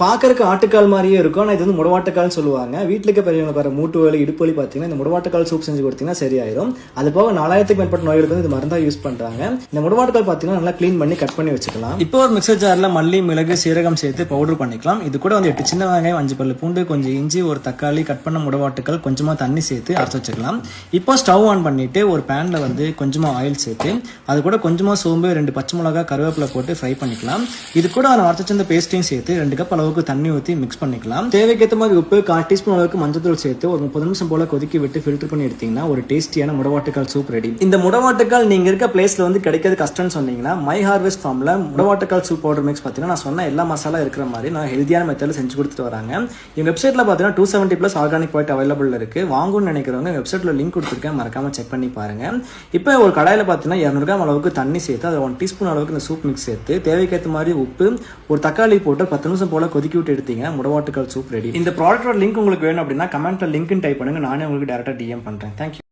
பார்க்கறதுக்கு ஆட்டுக்கால் மாதிரியே இருக்கும். ஆனால் இது வந்து முடவாட்டுக்கால்னு சொல்லுவாங்க. வீட்டுக்கு பெரியவங்க பாரு மூட்டு வலி இடுப்பு வலி பார்த்தீங்கன்னா இந்த முடவாட்டுக்கால் சூப் செஞ்சு கொடுத்தீங்கன்னா சரியாயிரும். அது போக 4000க்கும் மேற்பட்ட நோய்களுக்கு வந்து இது மருந்தாக யூஸ் பண்ணுறாங்க. இந்த முடவாட்டுக்கால் பார்த்தீங்கன்னா நல்லா க்ளீன் பண்ணி கட் பண்ணி வச்சுக்கலாம். இப்போ ஒரு மிக்சர் ஜாரில் மல்லி மிளகு சீரகம் சேர்த்து பவுடர் பண்ணிக்கலாம். இது கூட வந்து 8 சின்ன வெங்காயம் 5 பல்லு பூண்டு கொஞ்சம் இஞ்சி ஒரு தக்காளி கட் பண்ண முடவாட்டுக்கால் கொஞ்சமாக தண்ணி சேர்த்து அரைச்சி வச்சுக்கலாம். இப்போ ஸ்டவ் ஆன் பண்ணிட்டு ஒரு பேனில் வந்து கொஞ்சமாக ஆயில் சேர்த்து அது கூட கொஞ்சமாக சோம்பு 2 பச்சை மிளகா கருவேப்பிலை போட்டு ஃப்ரை பண்ணிக்கலாம். இது கூட அரைச்சி வச்சிருந்த பேஸ்ட்டையும் சேர்த்து 2 கப் அளவுக்கு தண்ணி ஊற்றி மிக்ஸ் பண்ணிக்கலாம். தேவைக்கேற்ற மாதிரி உப்பு 1/4 டீஸ்பூன் அளவுக்கு மஞ்சத்தூள் சேர்த்து ஒரு 30 நிமிஷம் போல கொதிக்கி விட்டு ஃபில்டர் பண்ணி எடுத்தீங்கன்னா ஒரு டேஸ்டியான முடவாட்டுக்கால் சூப் ரெடி. இந்த முடவாட்டுக்கால் நீங்க இருக்க பிளேஸ்ல வந்து கிடைக்கிறது கஷ்டம்னு சொன்னீங்கன்னா மை ஹார்வெஸ்ட் ஃபார்ம்ல முடவாட்டுக்கால் சூப் பவுடர் மிக்ஸ் பார்த்தீங்கன்னா நான் சொன்ன எல்லா மசாலா இருக்கிற மாதிரி நான் ஹெல்தியான மெத்தட்ல செஞ்சு கொடுத்துட்டு வராங்க. எங்க வெப்சைட்ல பார்த்தீங்கன்னா 270+ ஆர்கானிக் ப்ராடக்ட் அவைலபிள் இருக்கு. வாங்கணும்னு நினைக்கிறவங்க வெப்சைட்ல லிங்க் கொடுத்துருக்கேன், மறக்காம செக் பண்ணி பாருங்க. இப்போ ஒரு கடாயில பார்த்தீங்கன்னா 200 கிராம் அளவுக்கு தண்ணி சேர்த்து அதில் 1 டீஸ்பூன் அளவுக்கு இந்த சூப் மிக்ஸ் சேர்த்து தேவைக்கேற்ற மாதிரி உப்பு ஒரு தக்காளி போட்டு 10 நிமிஷம் போல கொதிக்கி விட்டு எடுத்தீங்க முடவாட்டுக்கால் சூப் ரெடி. இந்த ப்ராடக்ட்டோட லிங்க் உங்களுக்கு வேணும் அப்படின்னா கமெண்ட்ல லிங்க் டைப் பண்ணுங்க, நானே உங்களுக்கு டைரக்டா DM பண்றேன். தேங்க்யூ.